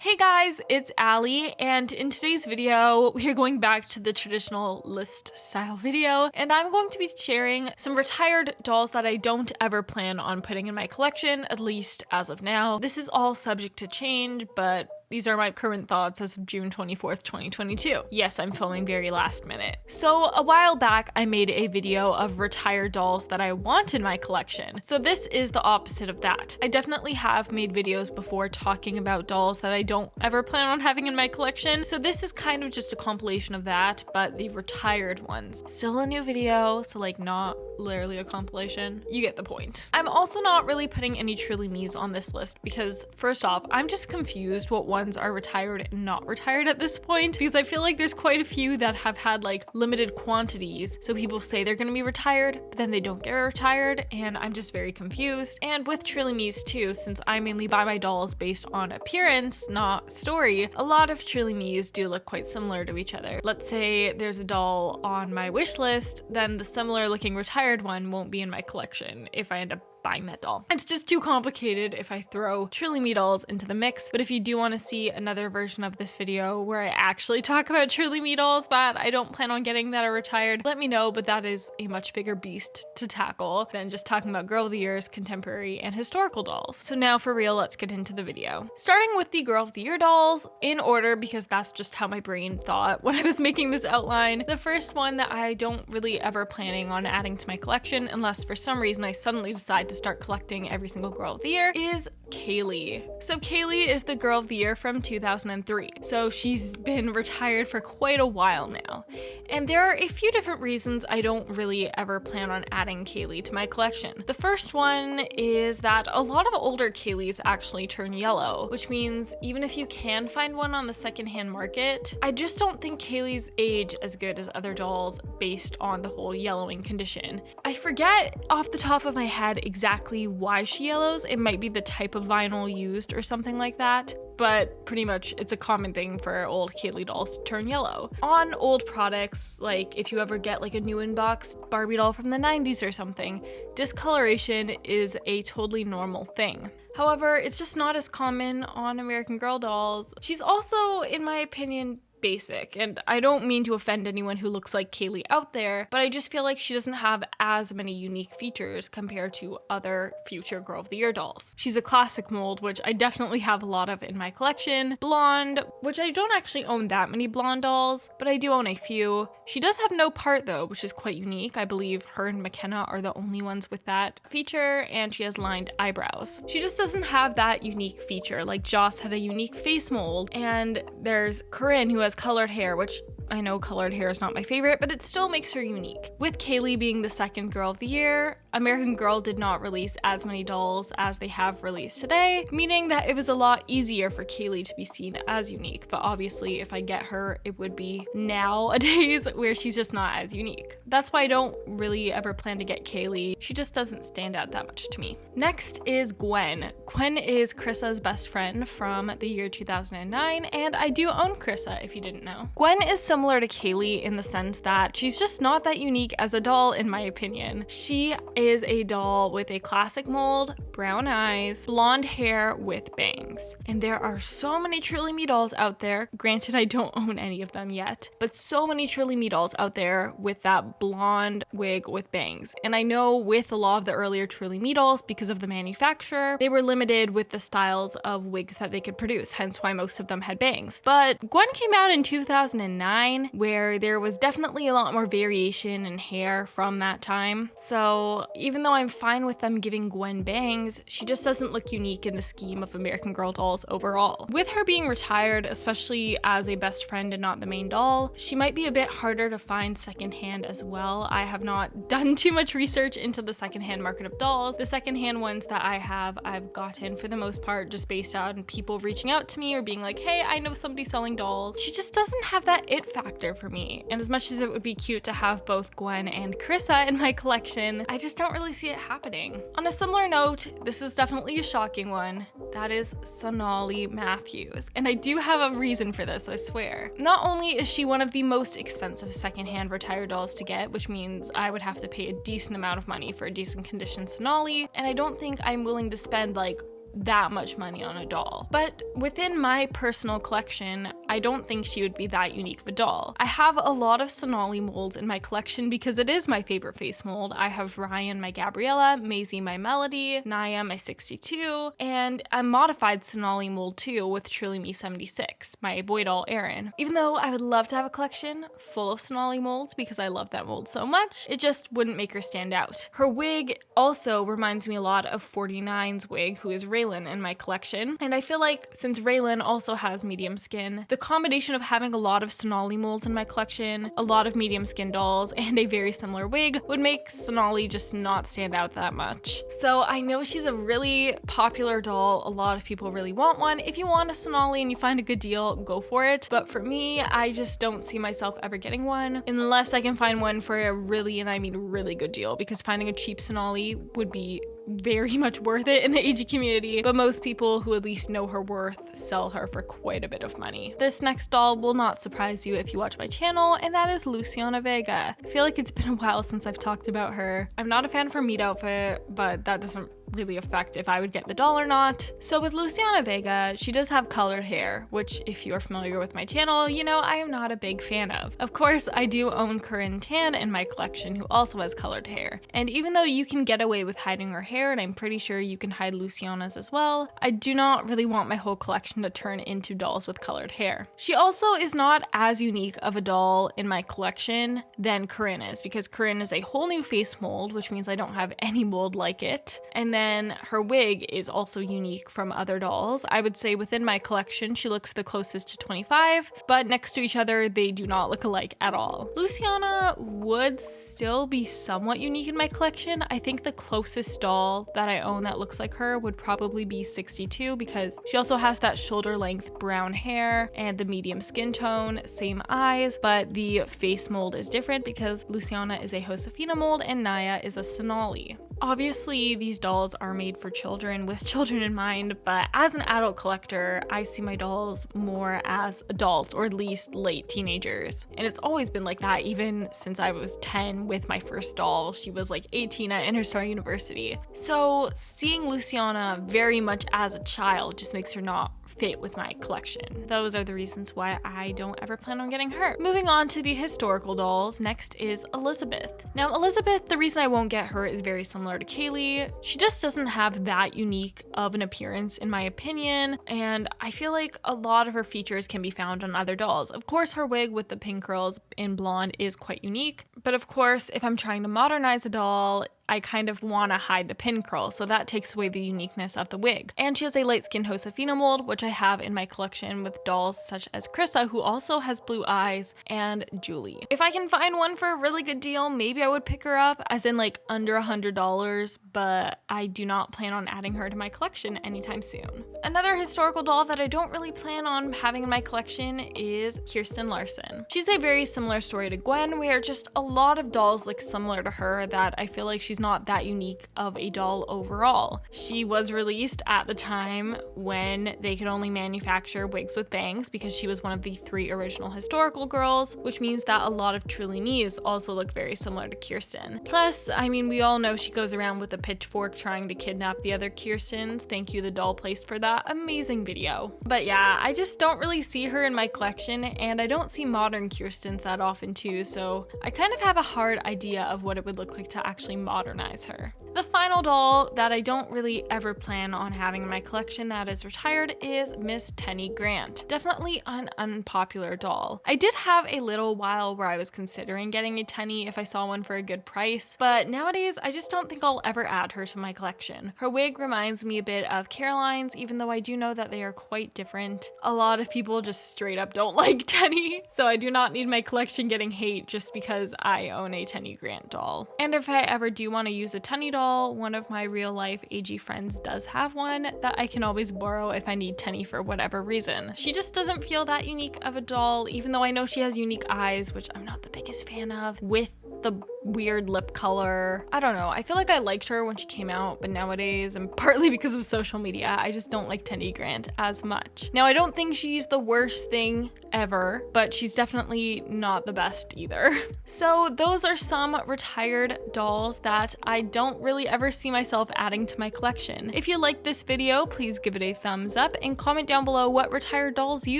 Hey guys, it's Allie, and in today's video, we are going back to the traditional list style video, and I'm going to be sharing some retired dolls that I don't ever plan on putting in my collection, at least as of now. This is all subject to change, but these are my current thoughts as of June 24th, 2022. Yes, I'm filming very last minute. So a while back, I made a video of retired dolls that I want in my collection. So this is the opposite of that. I definitely have made videos before talking about dolls that I don't ever plan on having in my collection. So this is kind of just a compilation of that, but the retired ones. Still a new video, so like not literally a compilation. You get the point. I'm also not really putting any Truly Me's on this list because first off, I'm just confused what ones are retired and not retired at this point, because I feel like there's quite a few that have had like limited quantities. So people say they're gonna be retired, but then they don't get retired, and I'm just very confused. And with Truly Me's too, since I mainly buy my dolls based on appearance, not story, a lot of Truly Me's do look quite similar to each other. Let's say there's a doll on my wish list, then the similar looking retired one won't be in my collection if I end up buying that doll. It's just too complicated if I throw Truly Me dolls into the mix. But if you do want to see another version of this video where I actually talk about Truly Me dolls that I don't plan on getting that are retired, let me know, but that is a much bigger beast to tackle than just talking about Girl of the Years, contemporary, and historical dolls. So now for real, let's get into the video. Starting with the Girl of the Year dolls in order, because that's just how my brain thought when I was making this outline. The first one that I don't really ever planning on adding to my collection, unless for some reason I suddenly decide to start collecting every single Girl of the Year, is Kaylee. So Kaylee is the Girl of the Year from 2003. So she's been retired for quite a while now. And there are a few different reasons I don't really ever plan on adding Kaylee to my collection. The first one is that a lot of older Kaylees actually turn yellow, which means even if you can find one on the secondhand market, I just don't think Kaylee's age as good as other dolls based on the whole yellowing condition. I forget off the top of my head exactly why she yellows. It might be the type of vinyl used or something like that, but pretty much it's a common thing for old Kaylee dolls to turn yellow. On old products, like if you ever get like a new in-box Barbie doll from the 90s or something, discoloration is a totally normal thing. However, it's just not as common on American Girl dolls. She's also, in my opinion, basic, and I don't mean to offend anyone who looks like Kaylee out there, but I just feel like she doesn't have as many unique features compared to other future Girl of the Year dolls. She's a classic mold, which I definitely have a lot of in my collection. Blonde, which I don't actually own that many blonde dolls, but I do own a few. She does have no part though, which is quite unique. I believe her and McKenna are the only ones with that feature, and she has lined eyebrows. She just doesn't have that unique feature. Like Joss had a unique face mold, and there's Corinne who has colored hair, which I know colored hair is not my favorite, but it still makes her unique. With Kaylee being the second Girl of the Year, American Girl did not release as many dolls as they have released today, meaning that it was a lot easier for Kaylee to be seen as unique. But obviously, if I get her, it would be nowadays where she's just not as unique. That's why I don't really ever plan to get Kaylee. She just doesn't stand out that much to me. Next is Gwen. Gwen is Chrissa's best friend from the year 2009, and I do own Chrissa, if you didn't know. Gwen is similar to Kaylee in the sense that she's just not that unique as a doll, in my opinion. She is a doll with a classic mold, brown eyes, blonde hair with bangs. And there are so many Truly Me dolls out there. Granted, I don't own any of them yet, but so many Truly Me dolls out there with that blonde wig with bangs. And I know with a lot of the earlier Truly Me dolls, because of the manufacturer, they were limited with the styles of wigs that they could produce, hence why most of them had bangs. But Gwen came out in 2009, where there was definitely a lot more variation in hair from that time. So even though I'm fine with them giving Gwen bangs, she just doesn't look unique in the scheme of American Girl dolls overall. With her being retired, especially as a best friend and not the main doll, she might be a bit harder to find secondhand as well. I have not done too much research into the secondhand market of dolls. The secondhand ones that I have, I've gotten for the most part just based on people reaching out to me or being like, hey, I know somebody selling dolls. She just doesn't have that it factor for me. And as much as it would be cute to have both Gwen and Chrissa in my collection, I just don't really see it happening. On a similar note, this is definitely a shocking one. That is Sonali Matthews. And I do have a reason for this, I swear. Not only is she one of the most expensive secondhand retired dolls to get, which means I would have to pay a decent amount of money for a decent condition Sonali, and I don't think I'm willing to spend like that much money on a doll. But within my personal collection, I don't think she would be that unique of a doll. I have a lot of Sonali molds in my collection because it is my favorite face mold. I have Ryan, my Gabriella, Maisie, my Melody, Naya, my 62, and a modified Sonali mold too with Truly Me 76, my boy doll Erin. Even though I would love to have a collection full of Sonali molds because I love that mold so much, it just wouldn't make her stand out. Her wig also reminds me a lot of 49's wig, who is Raylan, in my collection. And I feel like since Raylan also has medium skin, the combination of having a lot of Sonali molds in my collection, a lot of medium skin dolls, and a very similar wig would make Sonali just not stand out that much. So I know she's a really popular doll. A lot of people really want one. If you want a Sonali and you find a good deal, go for it. But for me, I just don't see myself ever getting one unless I can find one for a really, and I mean really good deal, because finding a cheap Sonali would be very much worth it in the AG community, but most people who at least know her worth sell her for quite a bit of money. This next doll will not surprise you if you watch my channel, and that is Luciana Vega. I feel like it's been a while since I've talked about her. I'm not a fan of her meat outfit, but that doesn't really affect if I would get the doll or not. So with Luciana Vega, she does have colored hair, which if you're familiar with my channel, you know I am not a big fan of. Of course, I do own Corinne Tan in my collection, who also has colored hair. And even though you can get away with hiding her hair, and I'm pretty sure you can hide Luciana's as well, I do not really want my whole collection to turn into dolls with colored hair. She also is not as unique of a doll in my collection than Corinne is, because Corinne is a whole new face mold, which means I don't have any mold like it. And then her wig is also unique from other dolls. I would say within my collection, she looks the closest to 25, but next to each other, they do not look alike at all. Luciana would still be somewhat unique in my collection. I think the closest doll that I own that looks like her would probably be 62, because she also has that shoulder length brown hair and the medium skin tone, same eyes, but the face mold is different because Luciana is a Josefina mold and Naya is a Sonali. Obviously, these dolls are made for children with children in mind, but as an adult collector, I see my dolls more as adults, or at least late teenagers. And it's always been like that even since I was 10 with my first doll. She was like 18 at Interstar University. So seeing Luciana very much as a child just makes her not fit with my collection. Those are the reasons why I don't ever plan on getting her. Moving on to the historical dolls, next is Elizabeth. Now Elizabeth, the reason I won't get her is very similar to Kaylee. She just doesn't have that unique of an appearance in my opinion, and I feel like a lot of her features can be found on other dolls. Of course, her wig with the pink curls in blonde is quite unique, but of course, if I'm trying to modernize a doll, I kind of want to hide the pin curl, so that takes away the uniqueness of the wig. And she has a light-skinned Josefina mold, which I have in my collection with dolls such as Krissa, who also has blue eyes, and Julie. If I can find one for a really good deal, maybe I would pick her up, as in like under $100, but I do not plan on adding her to my collection anytime soon. Another historical doll that I don't really plan on having in my collection is Kirsten Larson. She's a very similar story to Gwen, where just a lot of dolls look similar to her that I feel like she's not that unique of a doll overall. She was released at the time when they could only manufacture wigs with bangs, because she was one of the 3 original historical girls, which means that a lot of Truly Me's also look very similar to Kirsten. Plus, I mean, we all know she goes around with a pitchfork trying to kidnap the other Kirstens. Thank you, The Doll Place, for that amazing video. But yeah, I just don't really see her in my collection, and I don't see modern Kirstens that often too, so I kind of have a hard idea of what it would look like to actually modernize her. The final doll that I don't really ever plan on having in my collection that is retired is Miss Tenny Grant. Definitely an unpopular doll. I did have a little while where I was considering getting a Tenny if I saw one for a good price, but nowadays I just don't think I'll ever add her to my collection. Her wig reminds me a bit of Caroline's, even though I do know that they are quite different. A lot of people just straight up don't like Tenny, so I do not need my collection getting hate just because I own a Tenny Grant doll. And if I ever do want to use a Tenny doll, one of my real life AG friends does have one that I can always borrow if I need Tenny for whatever reason. She just doesn't feel that unique of a doll, even though I know she has unique eyes, which I'm not the biggest fan of, with the weird lip color. I don't know. I feel like I liked her when she came out, but nowadays, and partly because of social media, I just don't like Tendy Grant as much. Now, I don't think she's the worst thing ever, but she's definitely not the best either. So those are some retired dolls that I don't really ever see myself adding to my collection. If you liked this video, please give it a thumbs up and comment down below what retired dolls you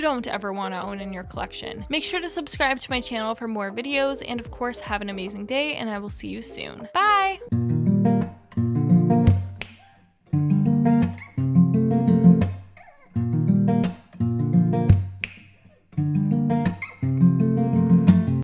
don't ever want to own in your collection. Make sure to subscribe to my channel for more videos, and of course, have an amazing day, and I will see you soon. Bye!